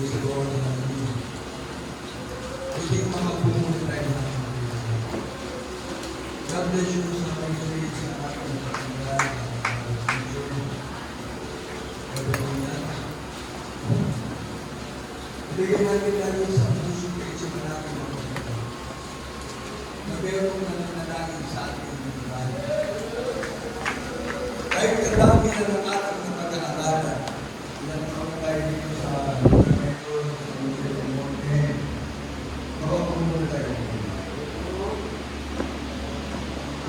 sa gawa ng natin. Hindi ko makapunod tayo ng God bless you sa pag-ibig sa ating pagkakas. Ibigay natin natin sa puso kayo sa natin ng pagkakas. Na meron na nananalangin sa ating buhay. Kahit kadami na ng ating pagkakalaran, ilan na kami tayo dito sa Metro, sa Muslim ng Monte, makapunod tayo.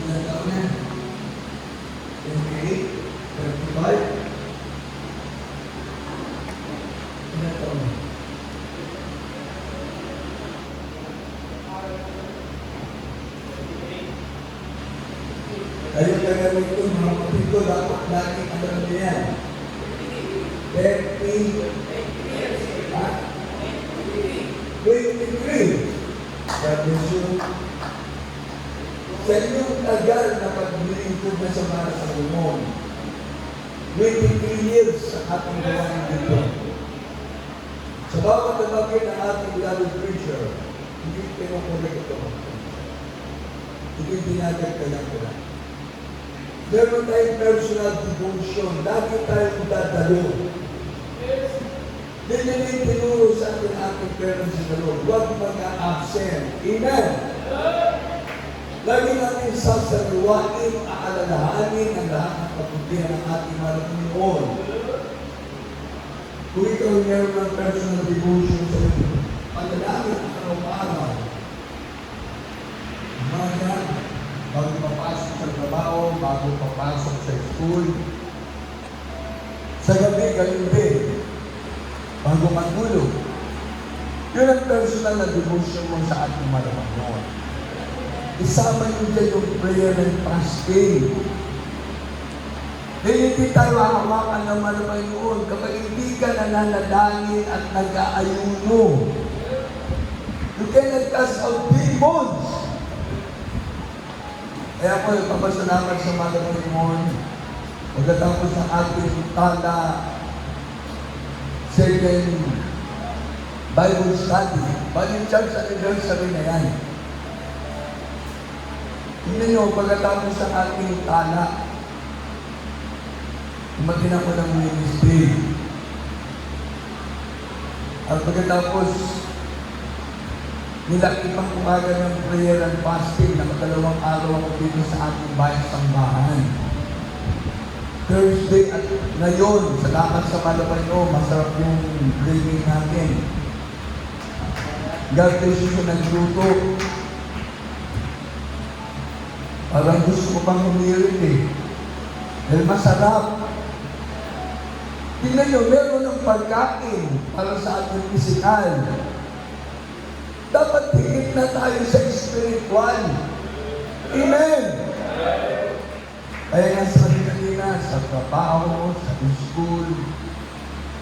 Ilan taon na? 28? 35? Ilan taon na? Kayo kagawin ito, mga kapatid ko, dapat lagi alam niyo yan. 23. God bless you. Sa inyong tagal na paglilingkod na sa mga sa Lumon, 23 years sa ating gawain dito. Sa bawat nabagay ng ating beloved preacher, hindi pinukulik ito. Hindi dinagagdagan ko lang. Meron tayong personal devotion. Lagi tayong dadalo. Hindi tinuro sa ating parents sa Lord. Huwag mag-a-absent. Amen. Lagi natin sasariwain, aalalahanin ang lahat ng kaputihan ng ating mga Panginoon. Kung ikaw meron ng personal devotion sa panalangin ang araw-araw, umaga, bago papasok sa trabaho, bago papasok sa school, sa gabi, galing din, bago matulog. Yun ang personal na devotion mo sa ating mga Panginoon. Isama nyo dyan yung prayer and fasting. Dahil hindi tayo hahawakan ng mga Panginoon kapag hindi ka nananalangin at nag-aayuno. You cannot cast out demons. Kaya po, papasalamat sa mga Panginoon pagkatapos ng ating tala second Bible study. Bali church anniversary na yan. Tingnan nyo, pagkatapos ng ating tala, umatin ako ng ministry. At pagkatapos, nilakipang umaga ng prayer and fasting na magdalawang araw ako dito sa ating bayan sambahan. Thursday at ngayon, salamat sa Malapay nyo, masarap yung gravy natin. God bless you sa nagluto. Parang gusto ko pang humirit eh. Dahil masarap. Tingnan nyo, meron ng pagkain para sa ating pisikal. Dapat higit na tayo sa spiritual. Amen! Kaya nga sabi kanina, sa trabaho, sa school,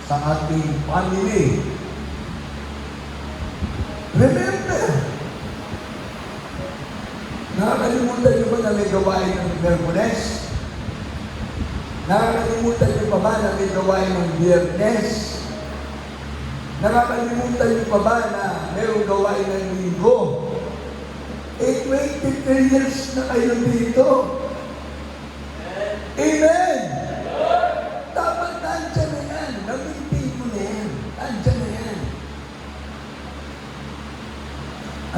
sa ating family. Remember! Nakakalimutan niyo ba na may gawain ng Merkules? Nakakalimutan niyo pa ba na may gawain ng Biyernes? Nakakalimutan niyo pa ba na mayroong gawain ng Linggo? 23 years na kayo dito. Amen! Dapat nandyan na yan. Nag-maintain mo na yan. Nandyan na yan.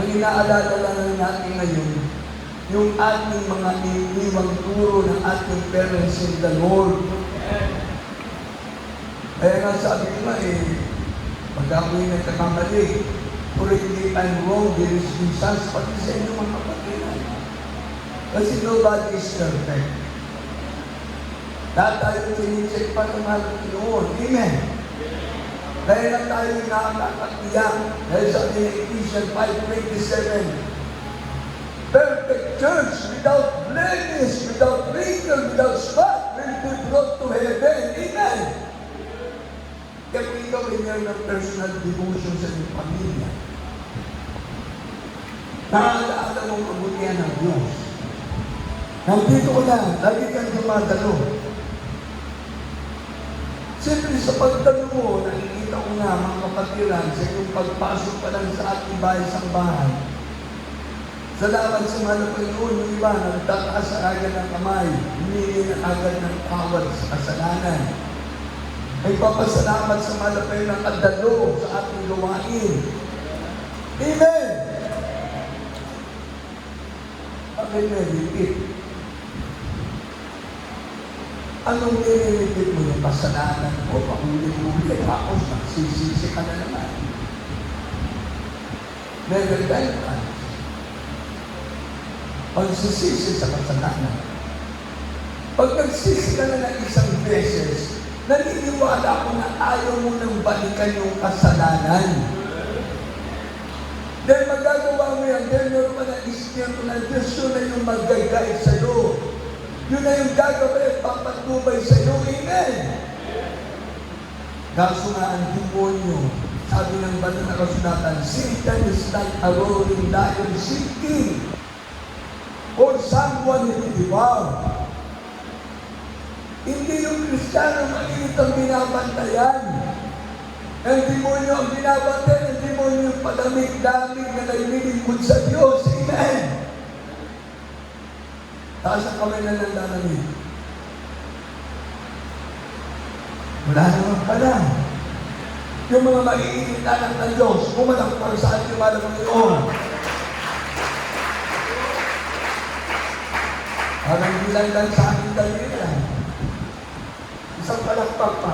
Ang inaalala lang natin ngayon, yung ating mga iniwang turo ng ating parents in the Lord. Kaya nga sabi ko nga pag ako'y nagkakamali, correct me if I'm wrong, there is Jesus, pati sa inyo mga kapatiran. Kasi nobody is perfect. Lahat tayo tinicheck pa ng mga Panginoon. Amen. Kaya lang tayo nakakatiyak. Dahil sabi ng Ephesians 5:27, perfect church without blemish, without wrinkle, without spot will be brought to heaven. Amen. Kaya kung ikaw ay meron ng personal devotion sa iyong pamilya, nakakaala mong kabutihan ng Diyos. Nandito ko lang, lagi kang dumadalo. Siyempre sa pagdalo mo, nakikita nakikita ko nga, mga kapatiran, sa inyong pagpasok pa lang sa ating bahay. Salamat sa mahal na Panginoon, yung iba, nagtataas sa agad ng kamay, humingi ng agad ng tawad sa kasalanan. Ay papasalamat sa mahal na Panginoon ng kadalo sa ating gawain. Amen! Bakit may repeat? Anong nire-repeat mo yung kasalanan ko? Pakulit-ulit, tapos nagsisisi ka na naman. Never die ka. Pagsisisi sa kasalanan. Pag nagsisi ka na ng isang beses, naniniwala ko na ayaw mo nang balikan yung kasalanan. Dahil magagawa mo yan, dahil meron ka ng Espiritu ng Diyos, yun na yung mag-guide sa'yo. Yun na yung gagawin at papatubay sa'yo. Amen! Kaso nga ang demonyo, sabi ng banal na kasulatan, Satan is like a roaring lion seeking or someone who will devour. Hindi yung Kristiyano mainit ang binabantayan. Ang demonyo ang binabantayan, ang demonyo yung palamig-lamig na naililingkod sa Diyos. Amen! Taas ang kamay na nandalamig. Wala naman pala. Yung mga maiinit anak ng Diyos, pumalang para sa ating mahal na Panginoon. Parang bilang lang sa ating dalila. Isang palakpak pa.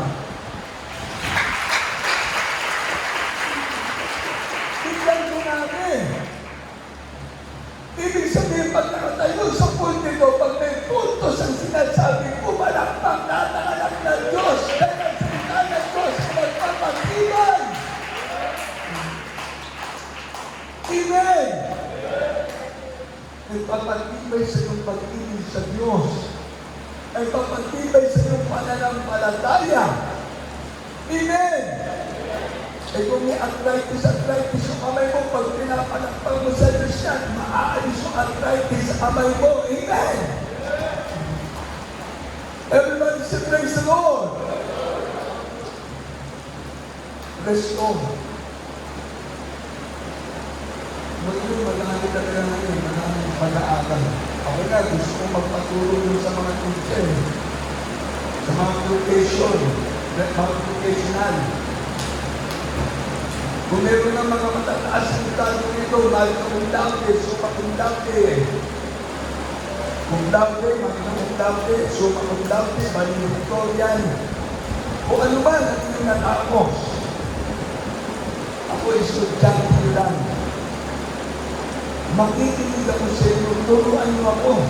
Tignan ko namin. Ibig sabihin, pag nakatayo sa pulpito, pag may puntos ang sinasabi, pumalakpak lahat ng anak ng Diyos. Dahil ang salita ng Dos magpapatibay. Amen! Nagpapatibay sa iyong pag-ibig sa Diyos. Ay papatibay sa iyong pananampalataya. Amen! Ay kung may arthritis yung kamay mo, pag pinapalakpag mo sa Diyos yan, maaalis yung arthritis sa kamay mo. Amen! Everybody say, praise the Lord! Praise God! Marami talaga ngayon, maraming pag-aaral. Ako na, gusto kong magpatulong sa mga teacher, sa mga vocational. Kung meron ng mga matataas ang talo nito, mahal ka kung dati, suma kung dati. Kung dati, makita kung dati, suma kung dati, valedictorian. Kung ano ba, natin natapos. Ako estudyante lang. Makikinig ako sa inyo, turuan niyo ako.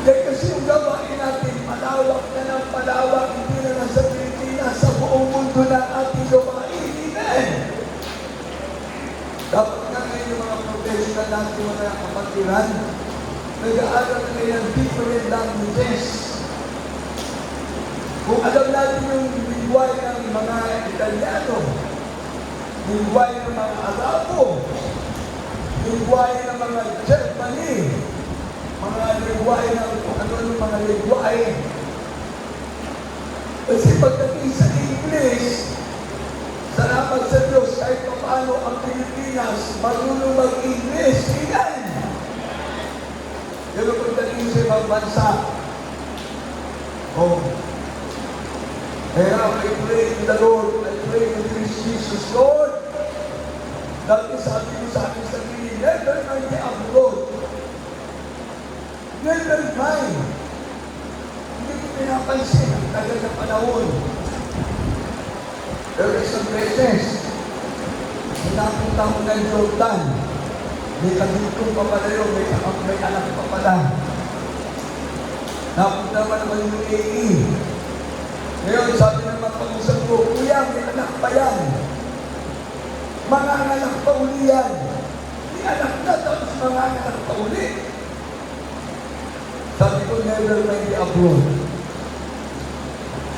Dahil kasi yung gawain natin, palawak na ng palawak, hindi na nasa Pilipinas, sa buong mundo na ating gawain. Amen! Dapat nga ngayon yung mga professional natin, mga kapatiran, nag-aaral na ngayon different languages. Kung alam natin yung lingwahe ng mga Italiano, lingwahe ng mga Arabo, lingwahe ng mga Germany, mga lingwahe ng ano mga lingwahe. Kasi pagdating sa English, salamat sa Diyos kahit paano ang Pilipinas marunong mag-English. Amen! Pero pagdating sa ibang bansa, kaya I pray in the Lord, I pray in Christ Jesus, Lord. Dati sabi ko sa aking sarili, never mind the abroad. Never mind. Hindi ko pinapansin ang tagal na panahon. Pero isang beses, napunta ko ng Jordan. May kadutong pa pala yun, may anak pa pala. Napunta naman naman yung UAE. Ngayon, sabi ng mga pag-usap ko, Kuya, may anak pa yan. Mga anak pa uli yan. May anak na, tapos mga anak pa uli. Sabi ko, never mind the abroad.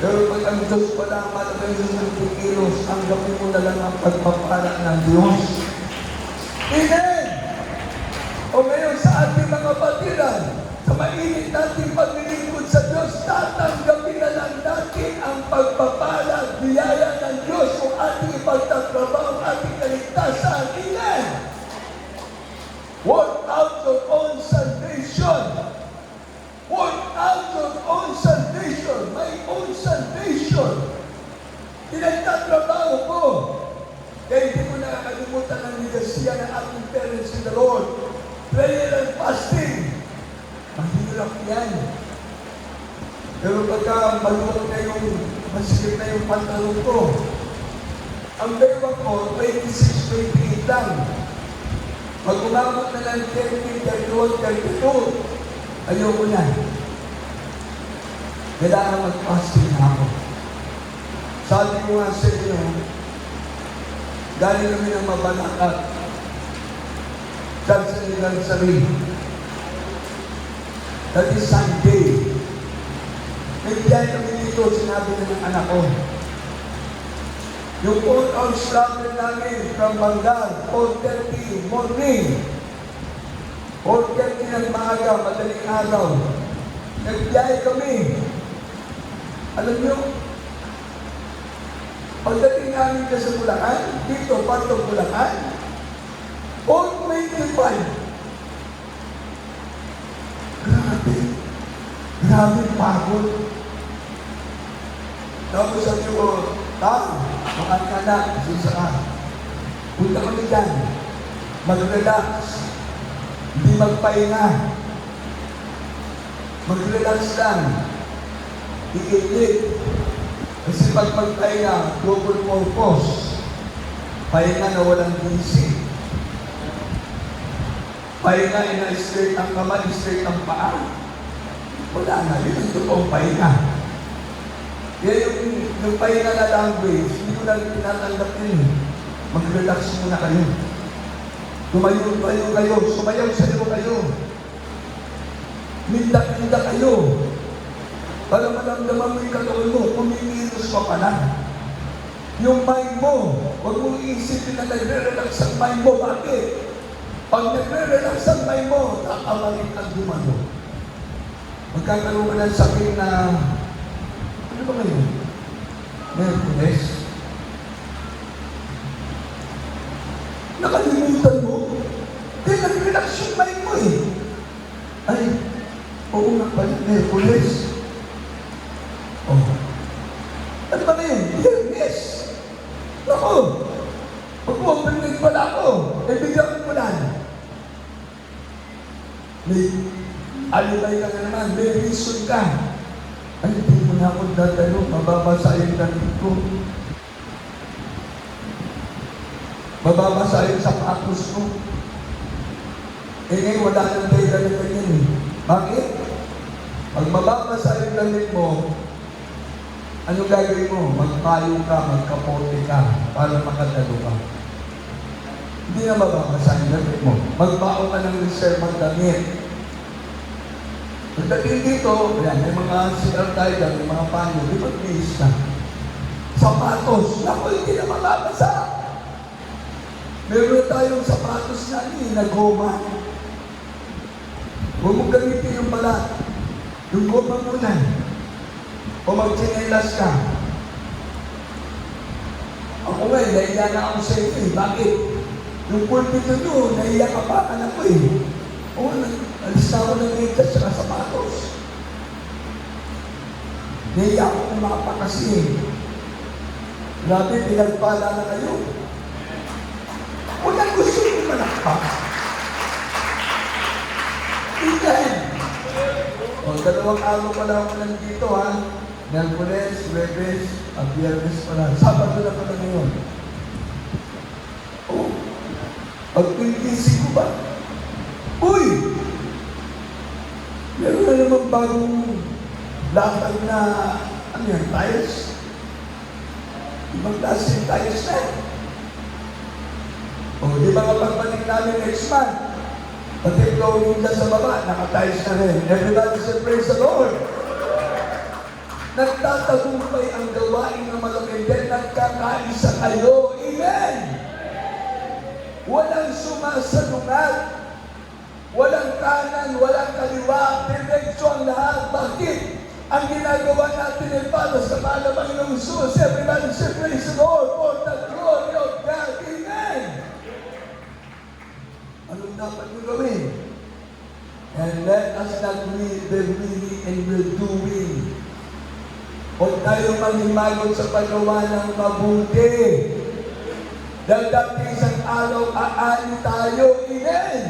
Pero pag ang Diyos pala ang malagay sa kilos, ang gawin mo na lang ang pagpapala ng Diyos. Amen! O ngayon sa ating mga batiran, sa mainit nating paglilingkod sa Diyos, tatanggapin na lang natin ang pagpapala, biyaya ipagtatrabaho ang ating kaligtasan. Amen! Work out your own salvation. Work out your own salvation. My own salvation. Pinagtatrabaho ko. Kaya hindi ko nakakalimutan ang ligasiya ng ating parents in the Lord. Prayer and fasting. Mahirap yan. Pero pagka maluwag na yung, masikip na yung pantalon ko, ang bewang ko, 26, 28 lang. Pag umabot na ng 30, 31, 32, ayoko na. Kailangan mag-fasting na ako. Sabi ko nga sa inyo, galing kami ng Mabalacat, Church ng Ilansari. That is Sunday. Nagbiyahe kami dito, sinabi na ng anak ko. Yung 4 hours travel namin from Bangal, 4:30 morning. 4:30 ng maaga, madaling araw. Nagbiyahe kami. Alam nyo, pagdating namin ka sa Bulacan, dito, part of Bulacan, 4:25. Grabe pagod. Tapos sabi ko, mga anak, susa ka. Punta kami dyan. Mag-relax. Hindi magpahinga. Mag-relax lang. Iilit. Kasi pag magpahinga, double purpose. Pahinga na walang gising. Pahinga, ina-straight ang kamay, straight ang paa. Wala na, yun ang totoong pahinga. Kaya yung pahinga na language, hindi ko na tinatanggap yun. Mag-relax muna kayo. Tumayo kayo, sumayaw sa iyo kayo. Minda kayo. Para malamdaman mo yung katawan mo, kumikilos ka pala. Yung mind mo, huwag mong iisipin na nagre-relax ang mind mo. Bakit? Pag nagre-relax ang mind mo, nakamalit ang dumano. Magkakaroon ka ng sakit na, ano ba kayo? Nervous? Nakalimutan mo? Dahil nag-relax yung mind mo eh. Ay, oo nga pala, nervous. Oh. Ano ba ngayon? Nervous. Ako, pag-overnight pala ako, eh bigyan ko lang. Alibay ka na naman, may reason ka. Ay, hindi mo na ako dadalo, mababasa yung damit ko. Mababasa yung sapatos ko. Eh ngayon, wala nang data na ganyan eh. Bakit? Pag mababasa yung damit mo, anong gagawin mo? Magpayo ka, magkapote ka, para makadalo ka. Hindi na mababasa yung damit mo. Magbaon ka ng reserve ng damit. Pagdating dito, yan, may mga sinar tayo dyan, may mga panyo, di ba bihis na? Sapatos, naku, hindi na mababasa. Meron tayong sapatos na goma. Huwag mong gamitin yung balat. Yung goma muna. O magsinelas ka. Ako nga, nahiya na ako sa iyo eh. Bakit? Yung pulpito nyo, nahiya ka pa anak ko eh. O, alis na ako ng medyas sa sapatos. Nahiya ako kumapa kasi eh. Grabe, pinagpala na kayo. Walang gusto nyo malakpak. Ikain. O, 2 araw pala ako nandito ha. Miyerkules, Huwebes, Biyernes pala. Sabado na pala ngayon. O, pag-pinisip ko ba? Uy! Meron na naman bagong lakad na, ano yan, tiles? Ibang klase yung tiles na. O, di ba kapag balik namin next month, pati flooring dyan sa baba, naka-tiles na rin. Everybody say, praise the Lord! Nagtatagumpay ang gawain ng malaking dahil nagkakaisa kayo. Amen! Walang sumasalungat. Walang kanan, walang kaliwa, diretso ang lahat. Bakit? Ang ginagawa natin ay para sa Panginoong Jesus. Everybody say, praise the Lord for the glory not weary and well-doing. Huwag tayong manimagot sa paggawa ng mabuti. Dadating isang araw, aani tayo. Amen!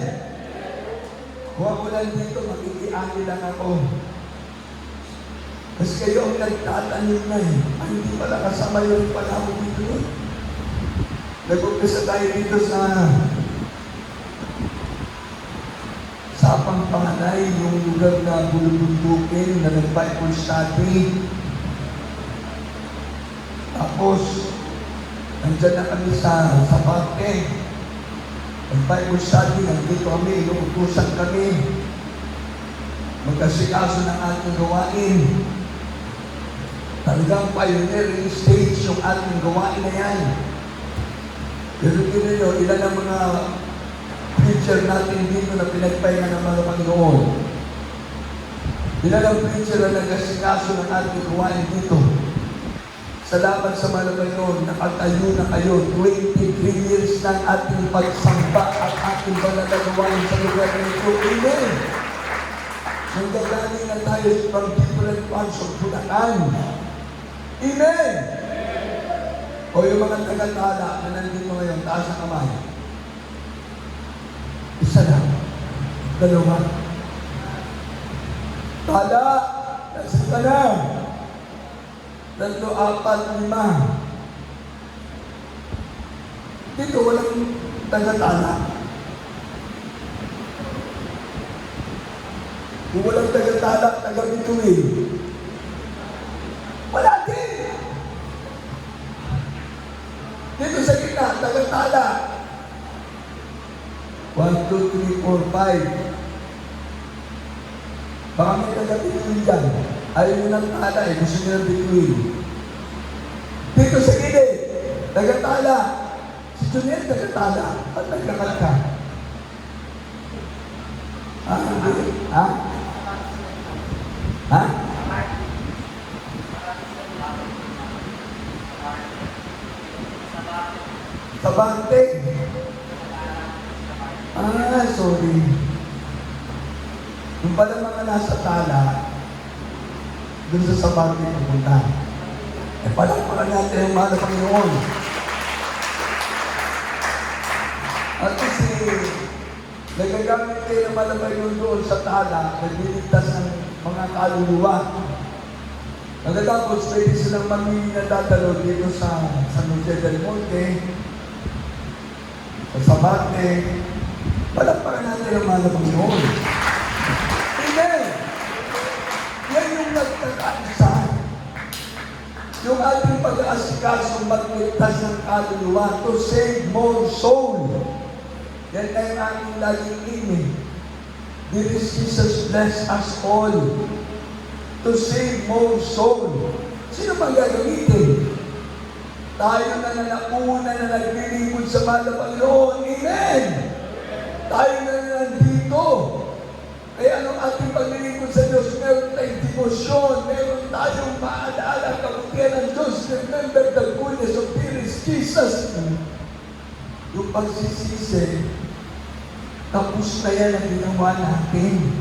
Kung ako lang dito, makikiani lang ako. Kasi kayo ang nagtatanim na eh. Ay, hindi pala kasama yung pala ako dito. Nag-umpisa tayo dito sa Pangpanay, yung lugar na bulubundukin, na nag-Bible study. Tapos, nandyan na kami sa parke. Nag-Bible study, nandito kami, inuutusan kami. Magkasikaso ng ating gawain. Talagang pioneering stage yung ating gawain na yan. Pero tingnan nyo, ilan ang mga preacher natin dito na pinagpahinga ng mga Panginoon. Ilan ang preacher na nagkasikaso ng ating gawain dito. Salamat sa mga Panginoon, nakatayo na kayo. 23 years na ating pagsamba at ating banal na gawain sa lugar nito. Amen! Nanggagaling na tayo from different parts of Bulacan. Amen! O yung mga tagatala na nandito ngayon, taas ang kamay. Isa lang. Dalawa. Tala. Nasa ka na. 3, 4, 5. Dito walang tagatala. Kung walang tagatala, taga-bituin. Wala din. Dito sa gitna, tagatala. 1, 2, 3, 4, 5. Baka may taga-bituin dyan. Ayaw nyo ng tala eh, gusto nyo ng bituin. Dito sa gilid, tagatala. Si Junior, tagatala. At nagkakal ka. Hindi. Ha? Ha? Sabante. Sorry. Yung pala mga nasa tala, dun sa sabante pupunta. Palakpakan natin yung mahal na Panginoon. At kasi, nagagamit kayo ng mahal na Panginoon doon sa tala, nagliligtas ng mga kaluluwa. Pagkatapos, pwede silang mamili na dadalo dito sa San Jose del Monte, sa Sabate. Palakpakan natin ang mahal na Panginoon. Amen! Yan yung nagkakaisa. Yung ating pag-aasikaso magligtas ng kaluluwa to save more soul. Yan na yung ating laging aim. This is Jesus bless us all to save more soul. Sino bang gagamitin? Tayo na nanauna na naglilingkod sa mahal na Panginoon. Amen! Tayo na nandito. Kaya anong ating paglilingkod sa Diyos? Meron tayong devotion, meron tayong maalaala ang kabutihan ng Diyos. Remember the goodness of Jesus. Yung pagsisisi, tapos na yan ang ginawa natin.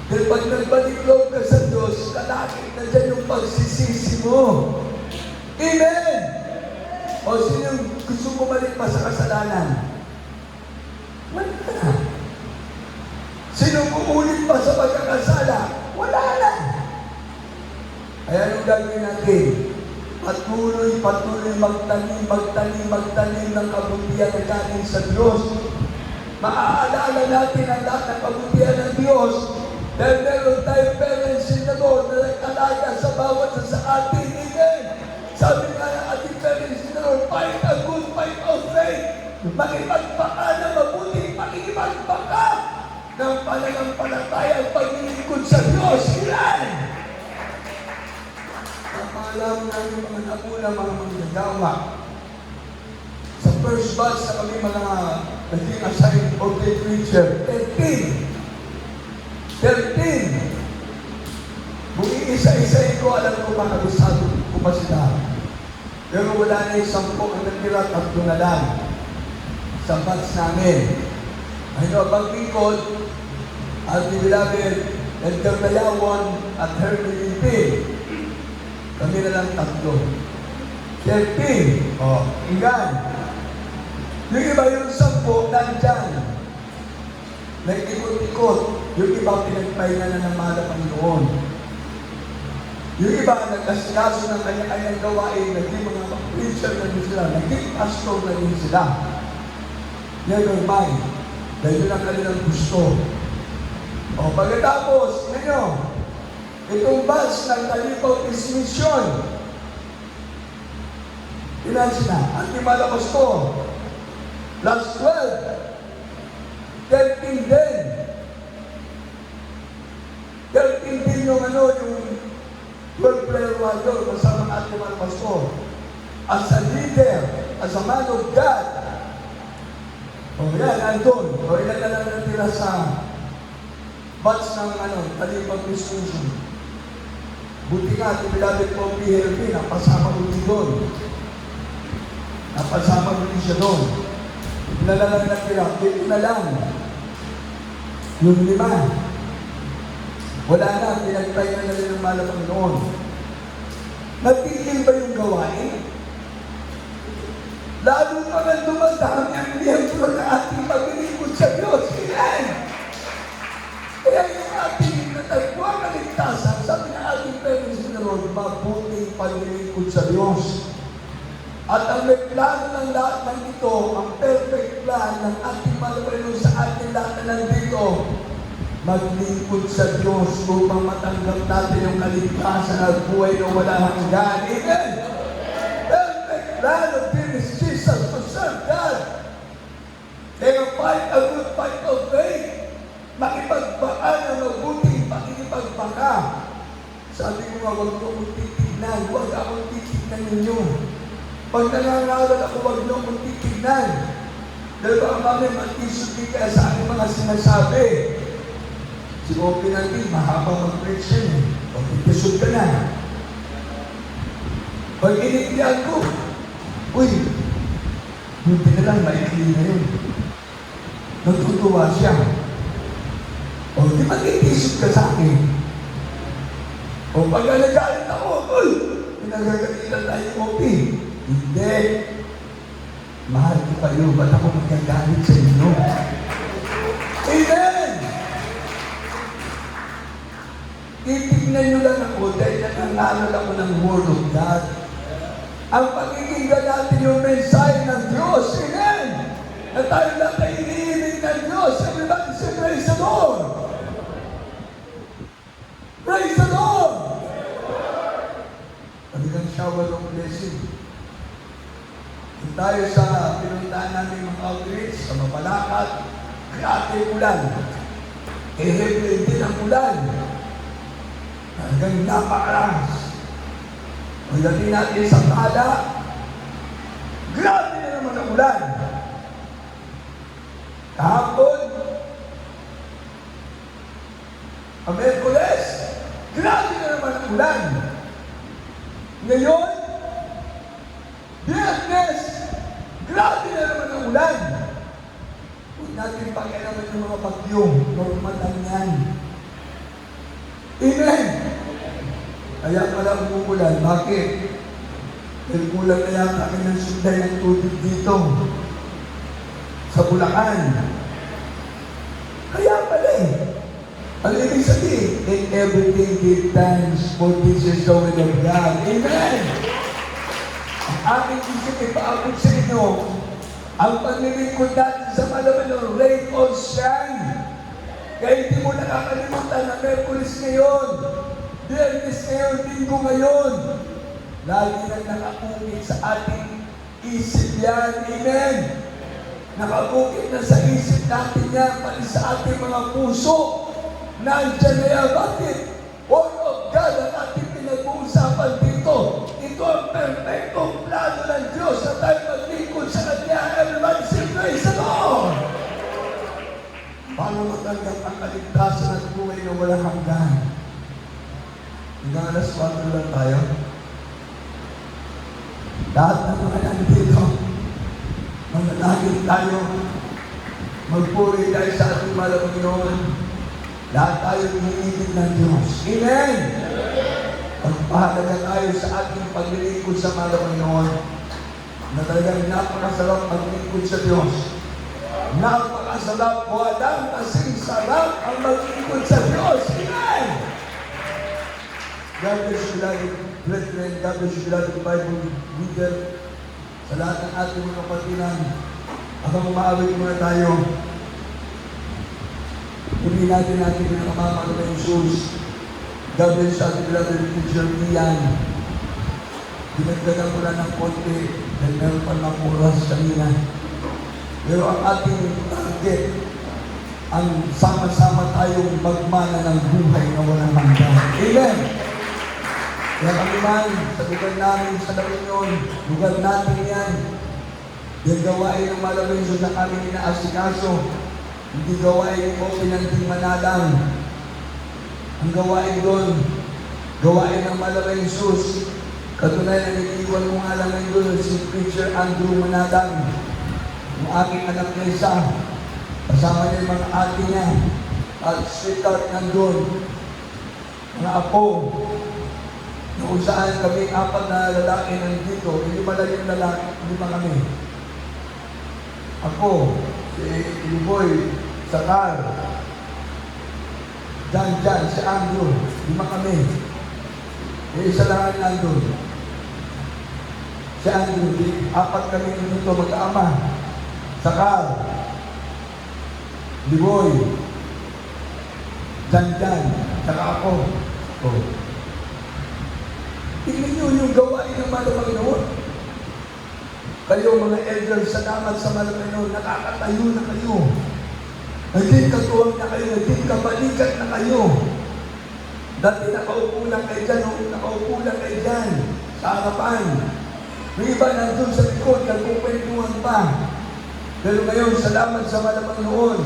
Dahil pag nagbalik-loob ka sa Diyos, kalakit na dyan yung pagsisisi mo. Amen! O sino yung gusto bumalik pa sa kasalanan? Wala na. Sino uulit pa sa pagkakasala? Wala na. Kaya anong gagawin natin? Patuloy magtanim ng kabutihan na galing sa Diyos. Maaalala natin ang lahat ng kabutihan ng Diyos dahil meron tayong parents in the Lord na nag-alaga sa bawat sa atin. Amen. Sabi nga ng ating parents in the Lord, fight a good fight of faith. Makipagpaka na mabuting pakikipagpaka ng pananampalatayang paglilingkod sa Diyos. Ilan? Napaalam namin mga nauna, mga manggagawa. Sa first batch na kami mga naging assigned ordained preacher, 13. Kung iisa-isay ko, alam ko makabisado ko pa sila. Pero wala na yung 10 ang natira, 3 na lang. Sa batch namin. Ano, pag-ikot, At beloved, Edgar Dayawan at Hermie Pin. Kami na lang tatlo. Chef Pin, inggan. Yung iba yung 10, nandyan. Nag-ikot-ikot. Yung iba pinagpahinga na ng mahal na Panginoon. Yung iba nagkasikaso ng kanya-kanyang gawain, naging mga preacher na din sila, naging pastor na din sila. Never mind. Dahil yun ang kanilang gusto. Pagkatapos, itong batch ng Kalipaw is mission. Ilan sila? Ang timalakas ko. Last 12. 13 din. 13 din yung 12-player warrior kasama ng ating mga pastor. As a leader, as a man of God. Yan, andun. Ilan na lang natira sa batch ng Talipag Institution. Buti nga, beloved ko, PLP, napasama ko din doon. Napasama ko din siya doon. Ilan na lang natira. Ito na lang. Yung 5. Wala na, pinagpahinga na rin ng malapang noon. Natigil ba yung gawain? Lalo pa nga dumadami ang liyembro na ating paglilingkod sa Diyos. Kaya yung ating natagpuan na ligtasan, sabi ng ating parents in the Lord, mabuting paglilingkod sa Diyos. At ang may plano ng lahat ng ito, ang perfect plan ng ating malapang sa ating lahat na nandito, maglingkod sa Diyos upang matanggap natin yung kaligtasan at buhay na wala hanggan. Amen! Perfect plan of this Jesus to serve God. Kaya fight a good fight of faith. Makipagbaka na mabuting pakikipagbaka. Sabi ko nga, huwag mo akong titignan. Huwag akong titignan ninyo. Pag nangangaral ako, huwag mo akong titignan. Dahil baka mami, mag-isudi ka sa aking mga sinasabi. Si Open natin, mahaba mag-preach yan. O, itisod ka na. Pag iniklian ko, uy, buti na lang, maikli na yun. Nagtutuwa siya. O, di mag-itisod ka sa akin. O, pag nagalit ako, uy, pinagagalitan tayo yung Open. Hindi. Mahal ko kayo, ba't ako magagalit sa inyo? Amen! Titignan nyo lang ako dahil nangangaral ako ng Word of God. Ang pakikinggan natin yung mensahe ng Diyos. Amen! Na tayo lang ay iniibig ng Diyos. Everybody say, praise the Lord! Praise the Lord! Talagang shower of blessing. Kung tayo sa pinuntahan namin mga outreach, sa Mapalakat, grabe ulan. Heavy din ang ulan. Hanggang napakalas. Pagdating natin sa Kala, grabe na naman ang ulan. Kahapon, ang Merkules, grabe na naman ang ulan. Ngayon, Biyernes, grabe na naman ang ulan. Huwag natin pakialaman yung mga bagyo. Normal lang yan. Amen! Kaya pala umuulan. Bakit? Dahil kulang na yata kami ng sunday ng tubig dito. Sa Bulacan. Kaya pala eh. Ang ibig sabihin, in everything give thanks, for this is the will of God. Amen! Ang aking isip ipaabot sa inyo, ang paglilingkod natin sa malaman ng rain or shine. Kaya hindi mo nakakalimutan na Merkulis ngayon, Biyernes ngayon, Linggo ngayon. Lagi nang nakakukit sa ating isip yan. Amen! Nakakukit na sa isip natin yan, pati sa ating mga puso. Nandiyan na yan. Bakit? Word of God ang ating pinag-uusapan dito. Ito ang perfectong plano ng Diyos na tayo maglingkod sa Kanya. Everybody say, praise the Lord! Paano matanggap ang kaligtasan at buhay na walang hanggan? Hanggang alas 4 lang tayo. Lahat ng mga nandito, manalangin tayo, magpuri tayo sa ating mahal na Panginoon. Lahat tayo iniibig ng Diyos. Amen! Pagpahalaga tayo sa ating paglilingkod sa mga Panginoon na talagang napakasarap maglingkod sa Diyos. Napakasarap, walang kasing sarap ang maglingkod sa Diyos. Amen! God bless you, beloved brethren. God bless you, beloved Bible reader. Sa lahat ng ating mga kapatiran, habang umaawit muna tayo, hindi natin pinakamamahal na Jesus. God bless you, ating beloved teacher Ian. Dinagdagan ko na ng konti dahil meron pa ng oras kanina. Pero ang ating target, ang sama-sama tayong magmana ng buhay na walang hanggan. Amen! Kaya kami man, sa lugar namin, sa Launion, lugar natin yan, yung gawain ng malamang Diyos na kami inaasikaso, hindi gawain ko pinanting manalang. Ang gawain doon, gawain ng malamang Diyos, katunay na niliwan mo nga lang doon, si Preacher Andrew Manalang, yung aking anak na isa, kasama niya yung mga ate niya, at sweetheart nandun, mga apo, kung saan kami apat na lalaki nandito, hindi pala yung lalaki, lima kami. Ako, si Iliboy, Sakar, Jan, si Andrew, lima kami. Yung isa lang nandun. Si Andrew, apat kami dito mag-ama. Sakar, Iliboy, Jan, saka ako. Oh. Tingnan nyo yung gawain ng Panginoon. Kayo mga elders, salamat sa Panginoon, nakakatayo na kayo. Naging katuwang na kayo, naging kabalikat na kayo. Dati nakaupo lang kayo dyan, nakaupo lang kayo dyan, sa harapan. May iba nandun sa likod, nagpupwentuhan pa. Pero ngayon, salamat sa Panginoon.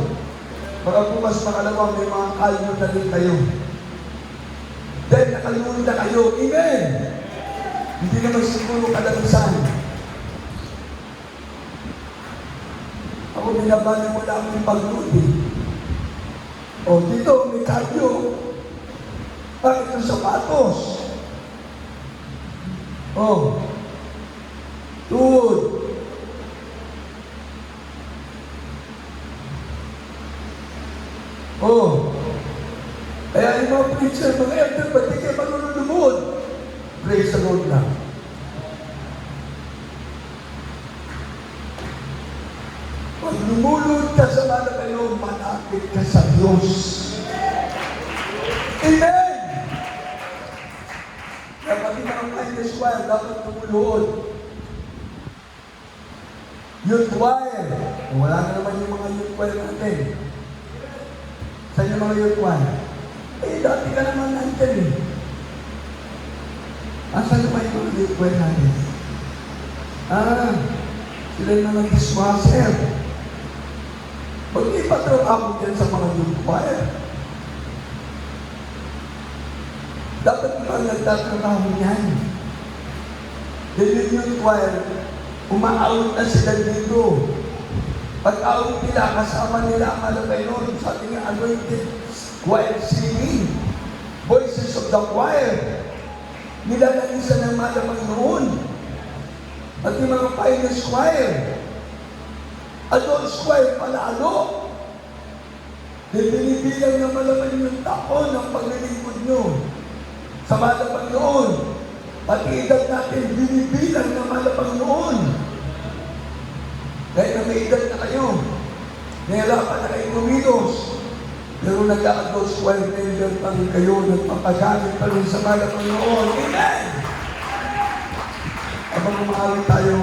Baka bukas makalawang may mga kalmo na rin kayo. Dahil nakalunod na kayo. Amen! Hindi naman siguro kalamisan. Ako binabali mo lang yung pagludi. O dito, may cardio. Bakit yung sapatos? O, tuod. O, kaya yung mga preacher, mga elder, ba't di kayo manunod? Praise the Lord na. Pag lumulod ka sa mga kayo, malapit ka sa Diyos. Amen! Kaya pati mga kindness choir, dapat tumulod. Youth choir. Wala na naman yung mga youth choir natin. Saan yung mga youth choir? Eh, dati ka naman nandiyan eh. Asan naman yung mga youth choir natin? Sila yung mga dishwasher. Pag may patrabaho dyan sa mga youth choir, dapat ba nagtatrabaho niyan? Dahil yung youth choir, umaawit na sila dito. Pag-awit nila, kasama nila ang Panginoon sa ating anointed choir singing. Voices of the choir. Nilalanisan ng Panginoon. At yung mga finest choir. Adults choir palalo. Dahil binibilang na malaman yung taon ng paglilingkod nyo sa Panginoon. Pati edad natin, binibilang na Panginoon. Dahil na may edad na kayo, nahirapan na kayo kumilos, pero nag-a-adults choir member pa rin kayo, nagpapagamit pa rin sa Panginoon. Amen! Habang umawit tayo,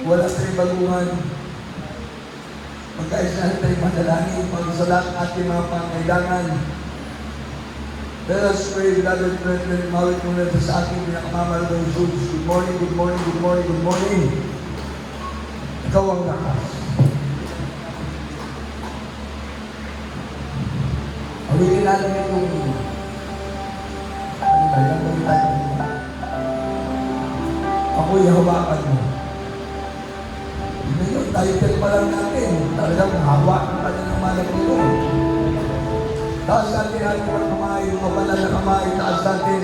wala tayong baguhan. Magkaisa tayo madalangin para sa lahat ng ating mga pangailangan. Let us pray, beloved brethren, mawit muna sa ating pinakamamahal ng Jesus. Good morning, good morning, good morning, good morning. Ikaw ang lakas. Awitin natin itong ako'y hawakan mo. Ngayon, title pa lang natin. talagang hawa ng kanilang malagpunan. Taas natin ating mga kamay, mga banal na kamay, taas natin.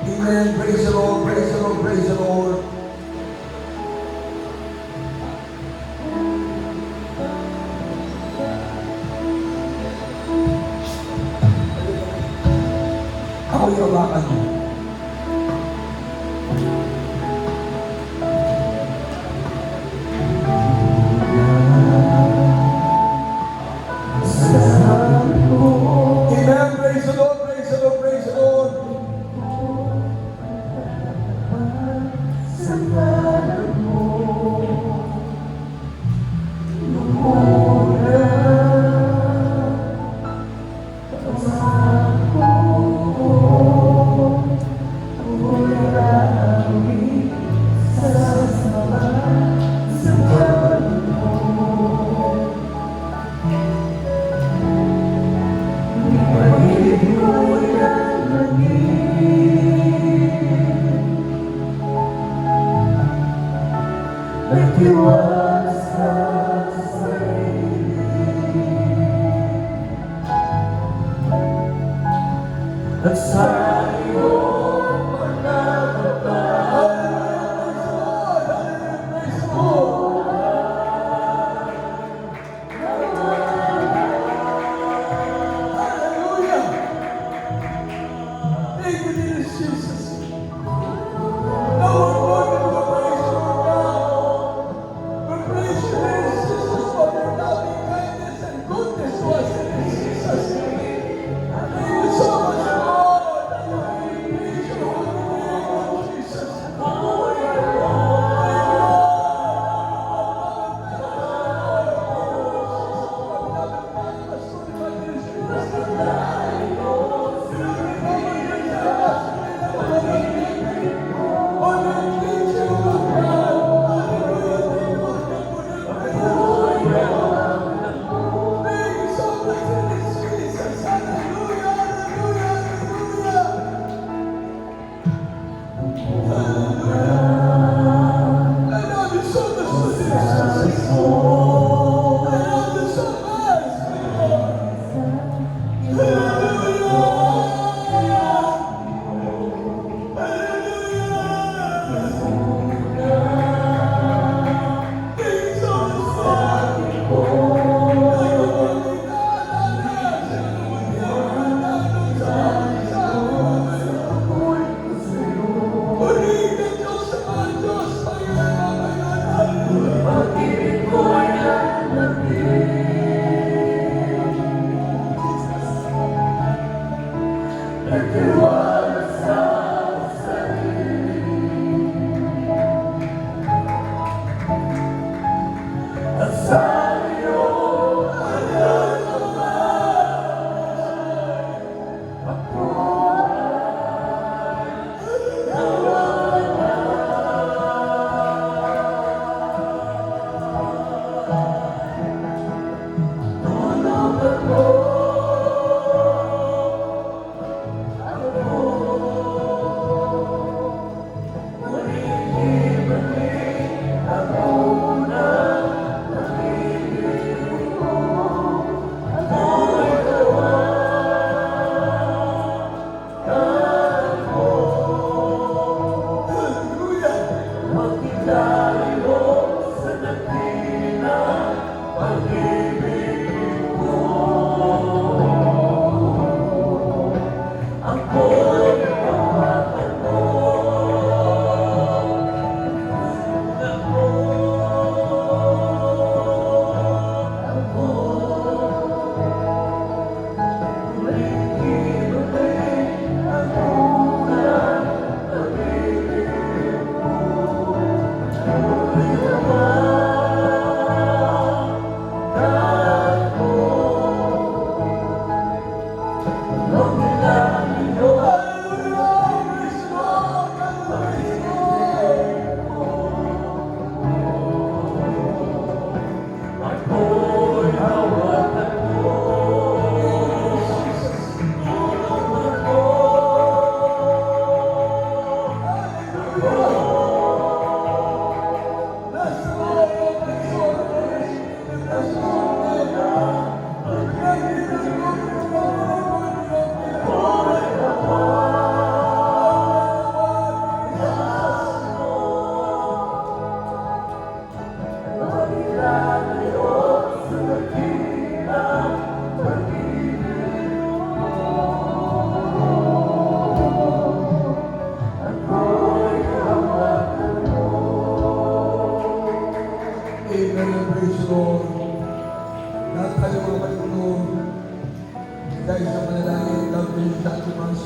Amen. Praise the Lord, praise the Lord, praise the Lord. Ako yung hawakan mo. Amen. Praise the Lord, praise the Lord, praise the Lord.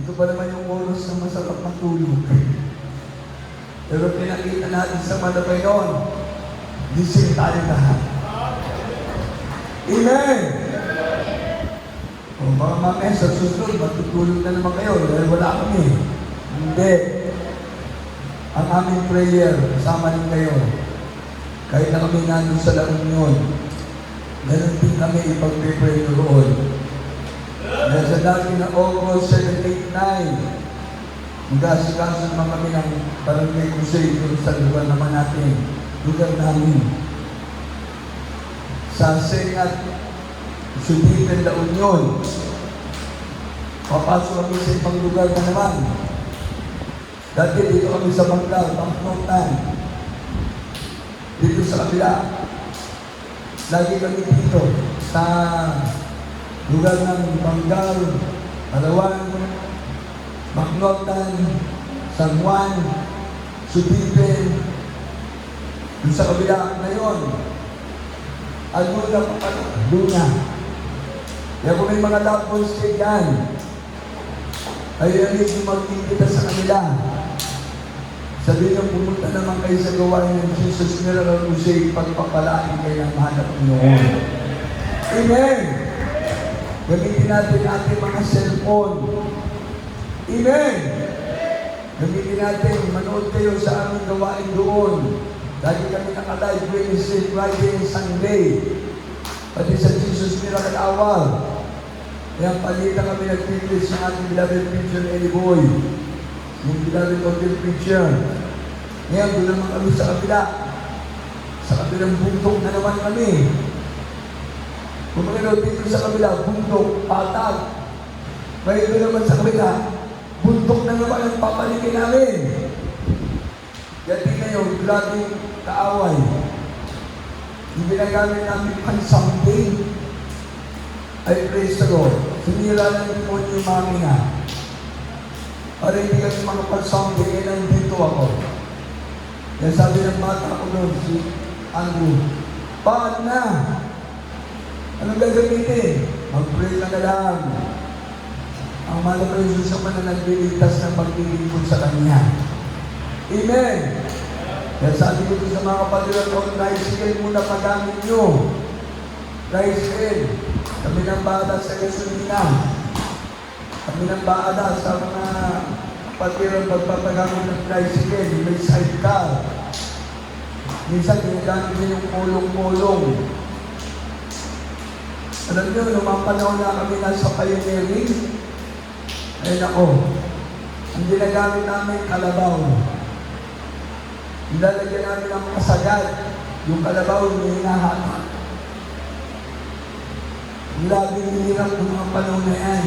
Ito pa naman yung oras na masarap matulog. Pero pinakita natin sa malabay noon, gising tayo lahat. Amen! O mga mamaya sa susunod, matutulog na naman kayo dahil wala kami. Hindi. Ang aming prayer, kasama din kayo. Kahit na kami nandun sa La Union, ganun din kami ipag-pray roon. Dahil sa dati na August 7, 8, 9, mag-asikaso naman kami ng barangay Kusay sa lugar naman natin, lugar namin. Sa Senat, Suditan, La Union, papasok kami sa ibang lugar na naman. Dati dito kami sa Bangkal, Pangkutan, dito sa kabila. Lagi kami dito sa lugar ng Bangkal, Palawan, Macnotan, San Juan, Suditan, dun sa kabila ngayon. Luna pa pala, Luna. Kaya kung may mga tapos kayo dyan, ay yung mag-imbita sa kanila. Sabihin nyo, pumunta naman kayo sa gawain ng Jesus Miracle Crusade, pagpapalain kayo ng mahal at Panginoon. Amen! Gamitin natin ating mga cellphone. Amen! Gamitin natin, manood kayo sa aming gawain doon. Lagi kami naka-live Wednesday, Friday, and Sunday. Pati sa Jesus Miracle Hour. Kaya palitan kami nag-preach ng ating beloved preacher, Eli Boy. Yung beloved content preacher. Ngayon, doon naman kami sa kabila. Sa kabilang bundok na naman kami. Kung mga dito sa kabila, bundok, patag. Ngayon doon naman sa kabila, bundok na naman ang papalikin namin. Kaya di ngayon, laging kaaway. Yung ginagamit namin pan-Sunday, ay praise the Lord. Sinira ng demonyo yung mami nga. Para hindi kami mga pan-Sunday, eh nandito ako. Kaya sabi ng bata ko doon, si Andrew, paano na? Anong gagamitin? Mag-pray ka na lang. Ang mahal ko yung Diyos naman na nagliligtas ng paglilingkod sa Kanya. Amen! Kaya sabi ko sa mga kapatid ko, tricycle muna pagamit nyo. Tricycle. Kami ng bata sa gasolina. Kami ng bata sa mga kapatid ang pagpapagamit ng tricycle. May sidecar. Minsan, ginagamit nyo yung pulong-pulong. Alam nyo, nung mga panahon na kami nasa pioneering, ayun ako, ang ginagamit namin kalabaw. Nilalagyan namin ang kasagad, yung kalabaw yung hinahanap. Laging hinirap ng mga panahon na yan.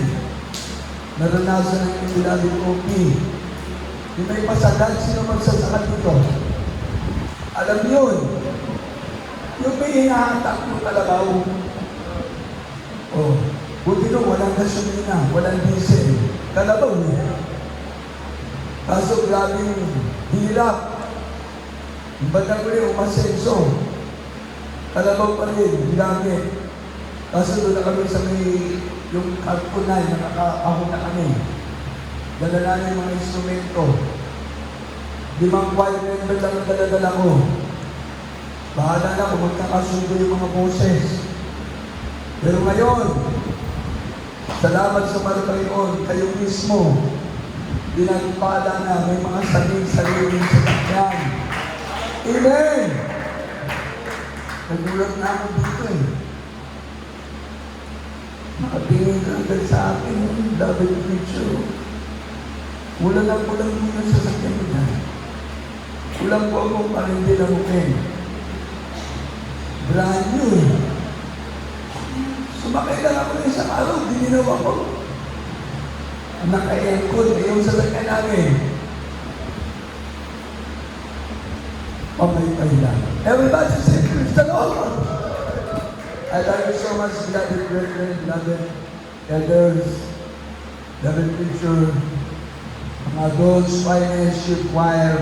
Naranasan ng Ilabing Kopi. Yung may pasagad, sino magsasakad dito? Alam yun. Yung may hinahanap ng kalabaw. Oh, buti nung walang gasolina, walang diesel. Kalabaw niya. Kaso grabe yung hirap. Yung bandang ko rin, umasenso. Kalabaw pa rin, ginamit. Kaso doon na kami sa may, yung karpunay, nakakahon na kami. Dala na yung mga instrumento. 5 choir member lang ang dala-dala ko. Bahala na kung magkakasundo yung mga boses. Pero ngayon, salamat sa Panginoon, kayo mismo, pinagpala na may mga sarili-sariling sasakyan. Amen! Nagulat na ako dito eh. Nakatingin ka agad sa akin, David picture. Kulang mo yung sasakyan mo dyan. Kulang po ako para hindi lang okay. Brand new eh. Sumakay lang ako ng isang araw, dininaw ako. Naka-aircon, yung sasakyan namin. Pamay-pay lang. Everybody say, praise the Lord! I thank you so much, beloved brethren, beloved elders, beloved preacher, mga adults, finance, youth choir.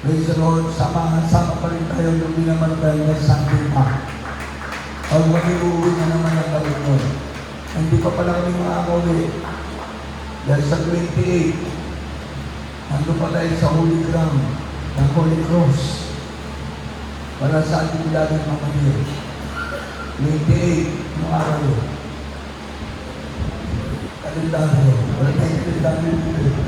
Praise the Lord, sama pa rin tayo, hindi naman tayo na Sunday pa. Pag mag-iuwi na naman ang Panginoon. Hindi pa pala kami makakauwi. Dahil sa 28, ando pa tayo sa Holy Ground ng Holy Cross para sa ating laging mamamir. 28, yung araw yun. Kalendaryo. Wala tayong kalendaryo dito.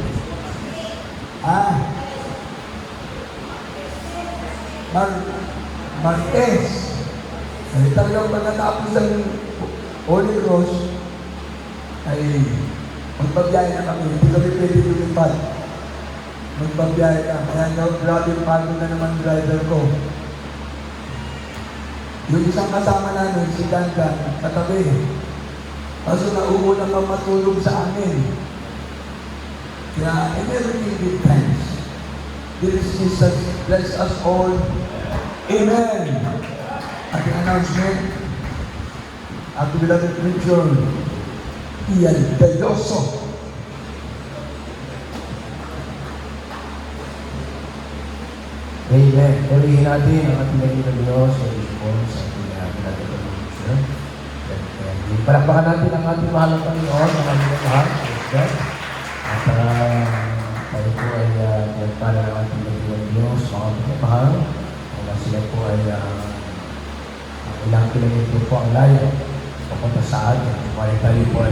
Martes. Ay talagang pagkatapos ng Holy Cross, ay magbabiyahe na kami. Hindi kami pwede lumipad. Magbabiyahe na. Kaya grabe pagod na naman driver ko. Yung isang kasama namin, si Dandan, katabi. Kaso nauuna pa matulog sa amin. Kaya, in everything give thanks. Dear Jesus, bless us all. Amen. Ating announcement, ating beloved preacher, Ian Belloso. Amen. Purihin natin ang ating naging Diyos sa response sa ating beloved preacher. Palakpakan natin ang ating mahal na Panginoon, ang ating mahal, at tayo po ay pinagpala ng ating naging Diyos, mga mahal. Sila po ay ilang kilometro po ang layo papunta sa atin. Kaya tayo po ay